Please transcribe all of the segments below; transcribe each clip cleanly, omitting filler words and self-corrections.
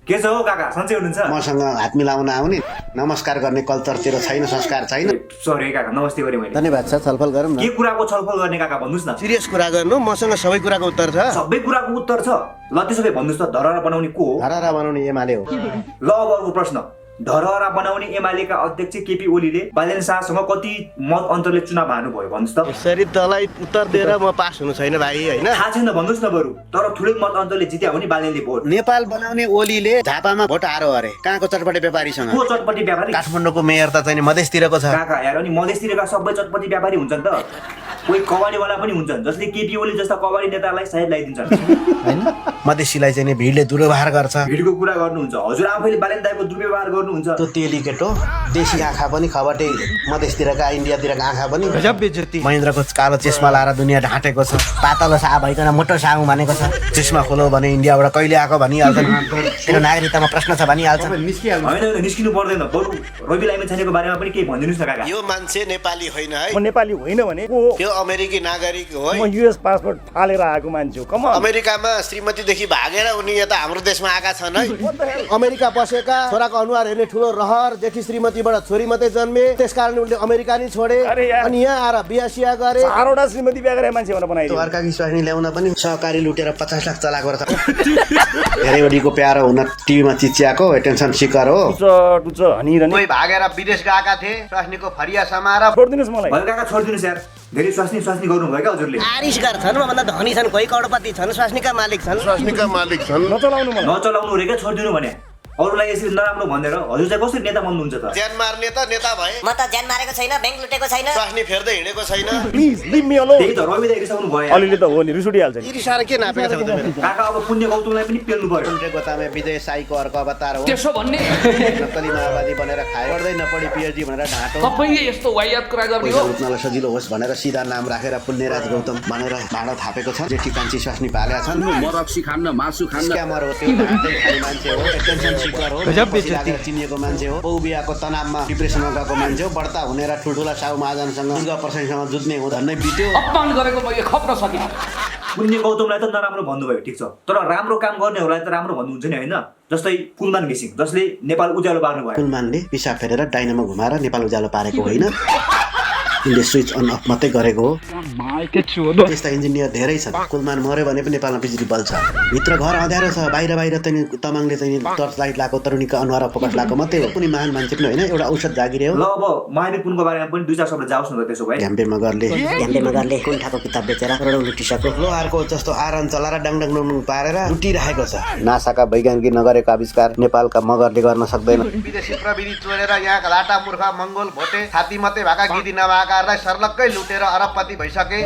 के छ हो काका सन्चै हुनुहुन्छ? मसँग हात मिलाउन आउने नमस्कार गर्ने कल्चर तेरो छैन, संस्कार छैन। सरी काका नमस्ते गरेँ मैले। धन्यवाद छ, छलफल गरौँ न। के कुराको छलफल गर्ने काका भन्नुस् न? सिरियस कुरा गर्नु, मसँग सबै कुराको उत्तर छ। सबै कुराको उत्तर छ। ल त्यसो भए भन्नुस् त धरहरा बनाउने को हो? धरहरा बनाउने एमाले हो। ल अब अर्को प्रश्न, धरहरा बनाउने एमालेका अध्यक्ष केपी ओलीले बालेन शाहसँग कति मत अन्तरले चुनाव हार्नुभयो भन्नुस् त? यसरी तँलाई उत्तर दिएर म पास हुनु छैन भाइ, होइन? थाहा छैन भन्नुस् न बरु। तर ठुलै मत अन्तरले जित्या हो नि बालेनले भोट। नेपाल बनाउने ओलीले झापामा भोट हारो अरे कहाँको चटपटे व्यापारीसँग। को चटपटी व्यापारी? काठमाडौँको मेयर त चाहिँ मधेसतिरको छ। काका यार अनि मधेसतिरका सबै चटपटी व्यापारी हुन्छन् त। कोही कबाडीवाला पनि हुन्छन् जसले केपी ओली जस्ता कबाडी नेतालाई सायद लगाइदिन्छन् हैन? मधेसीलाई चाहिँ भिडले दुर्व्यवहार गर्छ। भिडको कुरा गर्नुहुन्छ हजुर, आफैले बालेन दाइको दुर्व्यवहार गर्नुहुन्छ। त्यो तेली केटो देशी आँखा पनि खबटे, मधेसतिरका इन्डियातिरका आँखा पनि गजब बेइज्जती। महेन्द्रको कालो चस्मा लाएर दुनियाँ ढाँटेको छ। पातलो साह भइकन मोटो साहु भनेको छ। चस्मा खोलो भने इन्डियाबाट कहिले आएको भनिहाल्छन्। तेरो नागरिकतामा प्रश्न छ भनिहाल्छन्। होइन निस्किनु पर्दैन, बरु रवि लामिछानेको बारेमा पनि केही भनिदिनुहोस् न काका। यो मान्छे नेपाली होइन है। म नेपाली होइन भने को हो? यो अमेरिकी नागरिक हो है। म युएस पासपोर्ट फालेर आएको मान्छे हो। कम अन। अमेरिकामा श्रीमतीदेखि भागेर उनी यता हाम्रो देशमा आएका छन् है। अमेरिका बसेका छोराको अनुहार हेर्ने ठुलो रहर, जेठी श्रीमतीबाट छोरी मात्रै जन्मे, त्यसकारण उनले अमेरिका नि छोडे। अरे यार। अनि यहाँ आएर बिहा सिया गरे। 4वटा श्रीमती बिहा गरेर मान्छे हुन बनाइदियो। अर्काकी स्वास्नी ल्याउन पनि सहकारी लुटेर 50 लाख चलाएको रहेछ। धेरैवटीको प्यारो हुन टिभीमा चिच्याएको एटेन्सन सिकर हो। टुच हनिरने कोही भागेर विदेश गएका थिए, स्वास्नीको फरिया समाएर छोडिदिनुस् मलाई। भयो काका छोडिदिनुहोस् यार, धेरै स्वास्नी गर्नुभयो क्या हजुरले। आरिसगार छन्, मभन्दा धनी छन्, कोही करोडपति छन्, स्वास्नीका मालिक छन्। नचलाउनु मलाई। नचलाउनु रे क्या, छोडिदिनु भने। अरूलाई यसरी नराम्रो भनेर हजुर चाहिँ कसरी नेता बन्नुहुन्छ त? ज्यान मार्ने त नेता भए, म त ज्यान मारेको छैन, ब्याङ्क लुटेको छैन। स्वास्नी फेर्दै हिँडेको छैन। Please leave me alone. त्यही त रवि दाइ रिसाउनु भयो यार। अलिअलि त हो नि, रिस उठिहाल्छ नि। इरिसार के नापेको छ त मेरो? काका अब पुण्य गौतमलाई पनि पेल्नु पर्यो। उनले गोतामे विजय साईको अर्को अवतार हो। त्यसो भन्ने नक्कली माओवादी बनेर खायो, पढ्दै नपढी पिएचडी भनेर ढाँटो। सबैले यस्तो वायत कुरा गर्ने हो। उठ्नलाई सजिलो होस् भनेर सिधा नाम राखेर पुण्यराज गौतम भनेर भाँडो थापेको छ। जेठी कान्छी स्वास्नी पालेका छन्। म रक्सी खान्न, मासु खान्न। स्क्यामर हो, त्यो ढाँटै खाने मान्छे हो, एटेन्सन सिकर हो, लागेर चिनिएको मान्छे हो, बहुबियाको तनावमा डिप्रेसनमा गएको मान्छे हो, बढ्ता हुनेर ठुल्ठुला साहु महाजनसँग दुर्गा प्रसादसँग जुझ्ने हो धन्नै बित्यो। अपमान गरेको मैले खप्न सकिनँ। पुण्य गौतमलाई त नराम्रो भन्नुभयो ठिक छ, तर राम्रो काम गर्नेहरूलाई त राम्रो भन्नुहुन्छ नि होइन? जस्तै कुलमान घिसिङ जसले नेपाल उज्यालो पार्नु भयो। कुलमानले पिसाब फेरेर डाइनामो घुमाएर नेपाल उज्यालो पारेको होइन, उनले स्विच अन अफ मात्रै गरेको हो। त्यस्ता इन्जिनियर धेरै छन्। कुलमान मर्यो भने पनि नेपालमा बिजुली बल्छ। भित्र घर अँध्यारो छ, बाहिर चाहिँ तमाङले चाहिँ टर्च लाइट लगाएको, तरुणीको अनुहार फोकस लगाएको मात्रै हो। कुनै महान मान्छे पनि होइन, एउटा औषध जागिरे हो। ल अब महावीर पुनको बारेमा पनि 2-4 शब्द जाओस् न त त्यसो भए। झ्याम्पे मगरले कुण्ठाको किताब बेचेर करोडौँ लुटिसक्यो। लोहारको जस्तो आरन चलाएर डाङडाङ पारेर लुटिरहेको छ। नासाका वैज्ञानिकले नगरेको आविष्कार नेपालका मगरले गर्न सक्दैन। विदेशी प्रविधि चोरेर यहाँका लाटा मूर्खा मंगोल भोटे छाती मात्रै भएका गिदी नभएकाहरूलाई सर्लक्कै लुटेर अरबपति भइसके।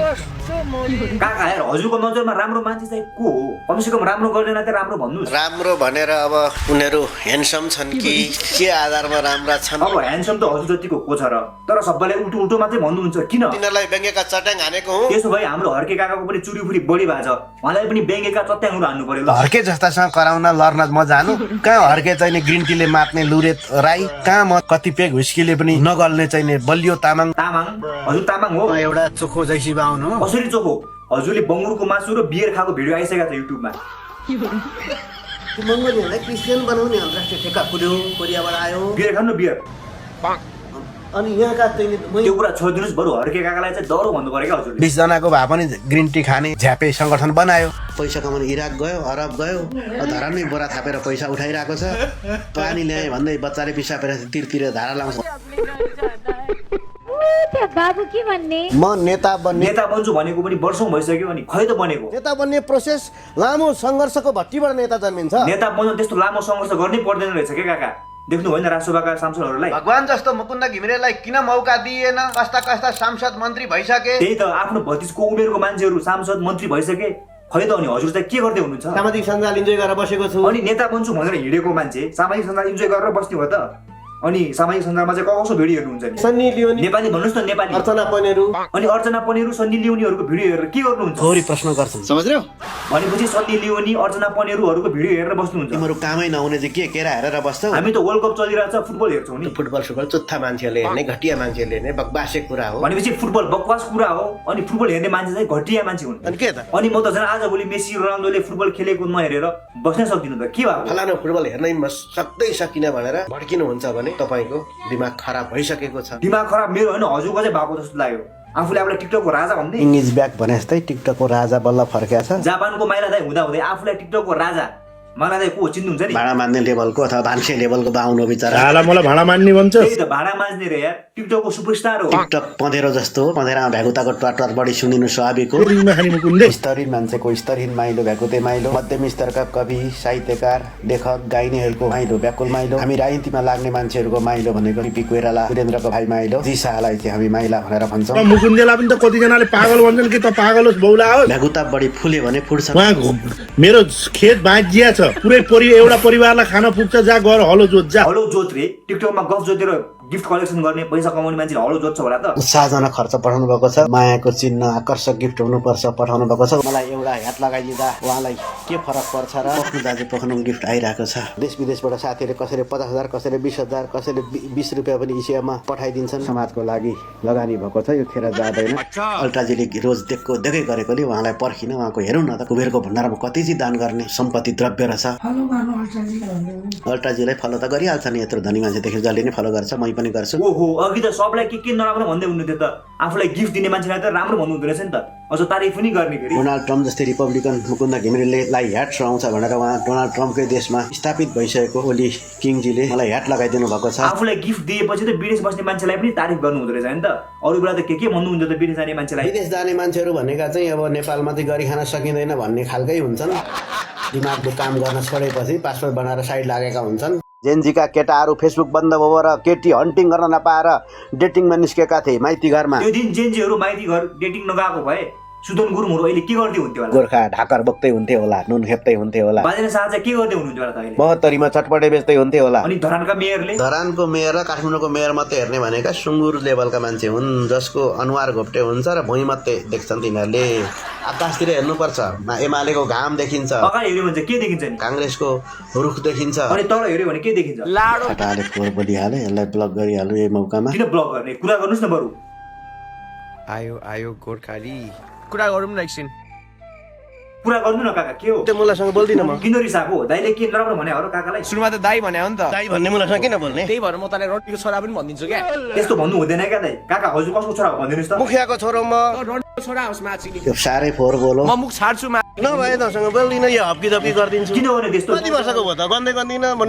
काका यार हजुरको नजरमा राम्रो मान्छे चाहिँ को हो? कमसेकम राम्रो गर्दैन त राम्रो भन्नुहोस्। राम्रो भनेर अब उनीहरू ह्यान्डसम छन् कि के आधारमा राम्रा छन्? अब ह्यान्डसम त हजुर जतिको को छ र? तर सबैलाई उल्टो उल्टो मात्रै भन्नुहुन्छ किन? तिनीहरूलाई व्यङ्ग्यका चट्याङ हानेको हुँ। त्यसो भए हाम्रो हर्के काकाको पनि चुरीफुरी बढी भएको छ, उहाँलाई पनि व्यङ्ग्यका चट्याङहरू हान्नु पर्यो। ल हर्के जस्तासँग कराउन लड्न म जानु कहाँ? हर्के चाहिँ ग्रिन टीले मात्ने लुरे राई कहाँ? म कति पेग हुस्कीले पनि नगल्ने चाहिँ बलियो तामाङ। हजुर तामाङ हो? एउटा चोखो जैसी बाहुन हो। कसरी चोखो? हजुरले बङ्गुरको मासु र बियर खाएको भिडियो आइसकेको छ युट्युबमा। मङ्गोलियनलाई क्रिस्चियन बनाउने अन्तर्राष्ट्रिय ठेक्का खुल्यो, कोरियाबाट आयो। बियर खानु बियर। अनि यहाँका चाहिँ त्यो कुरा छोडिदिनुहोस्, बरु हर्के काकालाई चाहिँ डरो भन्नु पर्यो क्या हजुरले। 20 जनाको भए पनि ग्रिन टी खाने झ्यापे संगठन बनायो। पैसा कमाउन इराक गयो, अरब गयो, धरामै बोरा थापेर पैसा उठाइरहेको छ। पानी ल्याए भन्दै बच्चाले पिसा पेर तिरतिर धारा लाउँछ। बाबु के भन्ने? म नेता बन्छु भनेको पनि वर्षौं भइसक्यो, अनि खै त बनेको? नेता बन्ने प्रोसेस लामो सङ्घर्षको भट्टीबाट नेता जन्मिन्छ। नेता बन्नु त्यस्तो लामो सङ्घर्ष गर्नै पर्दैन रहेछ के काका? देख्नु होइन राष्ट्रसभाका सांसदहरूलाई? भगवान जस्तो मुकुन्द घिमिरेलाई किन मौका दिएन? कस्ता कस्ता सांसद मन्त्री भइसके। त्यही त आफ्नो भतिजको उमेरको मान्छेहरू सांसद मन्त्री भइसके। खै त अनि हजुर चाहिँ के गर्दै हुनुहुन्छ? सामाजिक सञ्जाल इन्जोय गरेर बसेको छु। अनि नेता बन्छु भनेर हिँडेको मान्छे सामाजिक सञ्जाल इन्जोय गरेर बस्ने हो त? अनि सामाजिक सञ्जालमा चाहिँ कसो भिडियो हेर्नुहुन्छ नि सन्नी लियोनी नेपाली भन्नुहोस् न नेपाली अर्चना पनेरू अनि अर्चना पनेरू सन्नी लियोनीहरूको भिडियो हेरेर के गर्नुहुन्छ थोरै प्रश्न गर्छन् समझ्यौ भनेपछि सन्नी लियोनी अर्चना पनेरूहरूको भिडियो हेरेर बस्नुहुन्छ तिम्रो कामै नहुने चाहिँ के केरा हेरेर बस्छौ हामी त वर्ल्ड कप चलिरहेछ फुटबल हेर्छौँ नि फुटबल चुत्था मान्छेले हेर्ने घटिया मान्छेले हेर्ने बकवासे कुरा हो भनेपछि फुटबल बकवास कुरा हो अनि फुटबल हेर्ने मान्छे चाहिँ घटिया मान्छे हुन् अनि के त अनि म त झन् आजभोलि मेसी रोनाल्डोले फुटबल खेलेको नहेरेर बस्नै सक्दिनँ त के भएको फलानु फुटबल हेर्नै म सक्दै सकिनँ भनेर भड्किनुहुन्छ भने तपाईँको दिमाग खराब भइसकेको छ दिमाग खराब मेरो होइन हजुरको चाहिँ भएको जस्तो लाग्यो आफूले आफूलाई टिकटकको राजा भन्दै इङ्ग्लिस ब्याक भने जस्तै टिकटकको राजा बल्ल फर्किया छ जापानको माइला दाइ हुँदा हुँदै आफूलाई टिकटकको राजा माइला दाइ को चिन्नुहुन्छ नि भाडा मान्ने लेभलको अथवा भान्से लेभलको बाहुनो बिचरा हाला मलाई भाडा मान्ने भन्छ त्यही त भाडा माझ्ने रे यार टिकटकको सुपरस्टार हो टिकटक पँधेरो जस्तो हो पँधेरामा भ्यागुताको ट्वाटर बढी सुनिनु स्वाभाविक हो खाने मुकुन्दे स्तरहीन मान्छेको स्तरहीन माइलो भ्याकुते माइलो मध्यम स्तरका कवि साहित्यकार लेखक गाइनेहरूको माइलो व्याकुल माइलो हामी राजनीतिमा लाग्ने मान्छेहरूको माइलो भनेको बिपी कोइराला वीरेन्द्रको भाइ माइलो जी शाहलाई चाहिँ हामी माइला भनेर भन्छौँ मुकुन्देलाई पनि त कतिजनाले पागल भन्छन् कि त पागल होस् बौला होस् भ्यागुता बढी फुल्यो भने फुट्छ उहाँ मेरो खेत बाँचिया छ पुरै एउटा परिवारलाई खाना पुग्छ जा गएर हलो जोत जा हलो जोत रे टिकटकमा गफ जोतेर गिफ्ट कलेक्सन गर्ने पैसा कमाउने मान्छेले हलो जोत्छ होला त उत्साहजनक खर्च पठाउनु भएको छ मायाको चिन्ह आकर्षक गिफ्ट हुनुपर्छ पठाउनु भएको छ मलाई एउटा ह्याट लगाइदिँदा उहाँलाई के फरक पर्छ र आफ्नो दाजु पोख्नु गिफ्ट आइरहेको छ देश विदेशबाट साथीहरूले कसैले 50,000 कसैले 20,000 कसैले 20 रुपियाँ पनि इसियामा पठाइदिन्छन् समाजको लागि लगानी भएको छ यो खेर जाँदैन अल्ट्राजीले रोज देख्दै गरेकोले उहाँलाई पर्खिन उहाँको हेरौँ न त कुबेरको भण्डारमा कति चाहिँ दान गर्ने सम्पत्ति द्रव्य रहेछ अल्ट्राजीलाई फलो त गरिहाल्छ नि यत्रो धनी मान्छे देखेर जसले नै फलो गर्छ मै पनि गर्छु ओहो अघि त सबलाई के नराम्रो भन्दै हुनुहुन्थ्यो त आफूलाई गिफ्ट दिने मान्छेलाई त राम्रो भन्नुहुँदो रहेछ नि त अझ तारिफ पनि गर्ने फेरि डोनाल्ड ट्रम्प जस्तै रिपब्लिकन मुकुन्द घिमिरेलाई ह्याट सुहाउँछ भनेर उहाँ डोनाल्ड ट्रम्पकै देशमा स्थापित भइसकेको ओली किङजीले मलाई ह्याट लगाइदिनु भएको छ आफूलाई गिफ्ट दिएपछि त विदेश बस्ने मान्छेलाई पनि तारिफ गर्नुहुँदो रहेछ नि त अरू बेला त के भन्नुहुन्छ त विदेश जाने मान्छेलाई विदेश जाने मान्छेहरू भनेका चाहिँ अब नेपालमा चाहिँ गरी खान सकिँदैन भन्ने खालकै हुन्छन् दिमागले काम गर्न छोडेपछि पासपोर्ट बनाएर साइड लागेका हुन्छन् जेनजीका केटाहरू फेसबुक बन्द भयो र केटी हन्टिङ गर्न नपाएर डेटिङमा निस्केका थिए माइती घरमा त्यो दिन जेन्जीहरू माइती घर डेटिङ नगएको भए सुदन गुरुङहरू अहिले के गर्दै हुन्थ्यो होला गोर्खा ढाकर बोक्दै हुन्थे होला नुन खेप्दै हुन्थे होला बाजेन शाह चाहिँ के गर्दै हुनुहुन्थ्यो होला त अहिले 72 मा चटपटे बेच्दै हुन्थे होला अनि धरानका मेयरले धरानको मेयर र काठमाडौँको मेयर मात्रै हेर्ने भनेका सुँगुर लेभलका मान्छे हुन् जसको अनुहार घोप्टे हुन्छ र भुइँ मात्रै देख्छन् तिनीहरूले आकाशतिर हेर्नुपर्छ एमालेको घाम देखिन्छ अगाडि हेऱ्यो भने चाहिँ के देखिन्छ नि काङ्ग्रेसको रुख देखिन्छ अनि तल हेऱ्यो भने के देखिन्छ खटाले फोहोर बोलिहाले यसलाई ब्लक गरिहाल्यो यही मौकामा किन ब्लक गर्ने कुरा गर्नुस् न बरु आयो गोर्खाली कुरा गरौँ न एकछिन कुरा गर्नु न काका के हो त्यो मुलासँग बोल्दिनँ म किन रिसाको दाइले के नराम्रो भने हो र काकालाई सुरुमा त दाई भन्यो नि त दाइ भन्ने मुलासँग किन बोल्ने त्यही भएर म तँलाई रन्टीको छोरा पनि भनिदिन्छु क्या यस्तो भन्नु हुँदैन क्या दाइ काका हजुर कसको छोरा हो भनिदिनुहोस् त मुखियाको छोरो म रन्टीको छोरा होस् माछिनी यो साह्रै फोहोर बोलो म मुख छाड्छु नभए तसँग बोल्दिनँ यो हप्की धप्की गरिदिन्छु किन गर्ने त्यस्तो कति वर्षको भयो त गन्दै गर्दिनँ म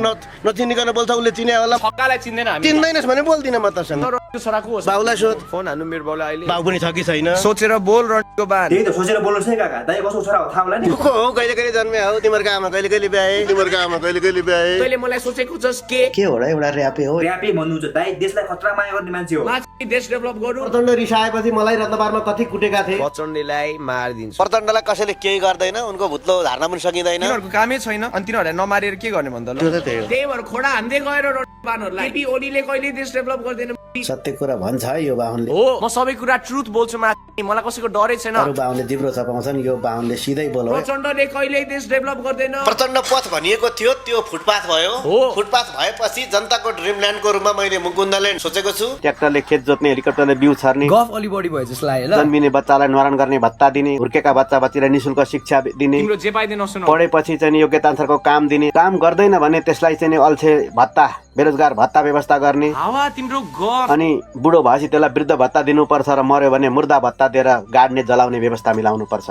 नचिनिकन बोल्छ उसले चिने होला फक्कालाई चिन्दैन हामी चिन्दैनस् भने बोल्दिनँ म तसँग रन्टीको छोराको होस् बाउलाई सोध फोन हान्नु मेरो बाउलाई अहिले बाउ पनि छ कि छैन सोचेर बोल रन्टीको बान त्यही त सोचेर बोल्नुहोस् है काका दाइ कसको छोरा हो थाहा होला नि को हो कहिले कहिले जन्मे हो तिमीहरूको आमा कहिले कहिले बिहाए तिमीहरूको आमा कहिले कहिले बिहाए तैँले मलाई सोचेको छस् के हो र एउटा र्यापे हो र्यापे भन्नुहुन्छ दाइ देशलाई खतरा माया गर्ने मान्छे हो माछी देश डेभलप गरौँ प्रचण्ड रिसाएपछि मलाई रत्नपारमा कति कुटेका थिए प्रचण्डलाई मारिदिन्छु प्रचण्डलाई कसैले केही गर्दैन उनको भुत्लो झार्न पनि सकिँदैन तिनीहरूको कामै छैन अनि तिनीहरूलाई नमारेर के गर्ने भन्दा त्यो त त्यही हो। त्यही भएर खोडा हान्दै गएर रन्टीबानहरूलाई केपी ओलीले कहिले देश डेभलप गर्दैन सत्य कुरा भन्छ है यो बाहुनले हो म सबै कुरा ट्रुथ बोल्छु माथि मलाई कसैको डरै छैन अरू बाहुनले जिब्रो चपाउँछन् यो बाहुनले सिधै बोलो प्रचण्डले कहिल्यै देश डेभलप गर्दैन प्रचण्ड पथ भनिएको थियो त्यो फुटपाथ भयो हो। फुटपाथ भएपछि जनताको ड्रिमल्यान्डको रूपमा मैले मुकुन्दल्यान्ड सोचेको छु ट्र्याक्टरले खेत जोत्ने हेलिकप्टरले बिउ छर्ने गफ अलि बढी भयो जस्तो लाग्यो ल जन्मिने बच्चालाई निवारण गर्ने भत्ता दिने हुर्केका बच्चा बच्चीलाई निशुल्क शिक्षा दिने तिम्रो जे पाइदिन नसुन पढेपछि चाहिँ योग्यता अनुसारको काम दिने काम गर्दैन भने त्यसलाई चाहिँ अल्छे भत्ता बेरोजगार भत्ता व्यवस्था गर्ने हावा तिम्रो गफ अनि बुढो भएपछि त्यसलाई वृद्ध भत्ता दिनुपर्छ र मर्यो भने मुर्दा भत्ता दिएर गाड्ने जलाउने व्यवस्था मिलाउनु पर्छ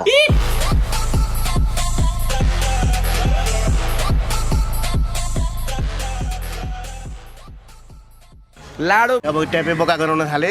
लाडो अब ट्यापे बोका गराउन थाले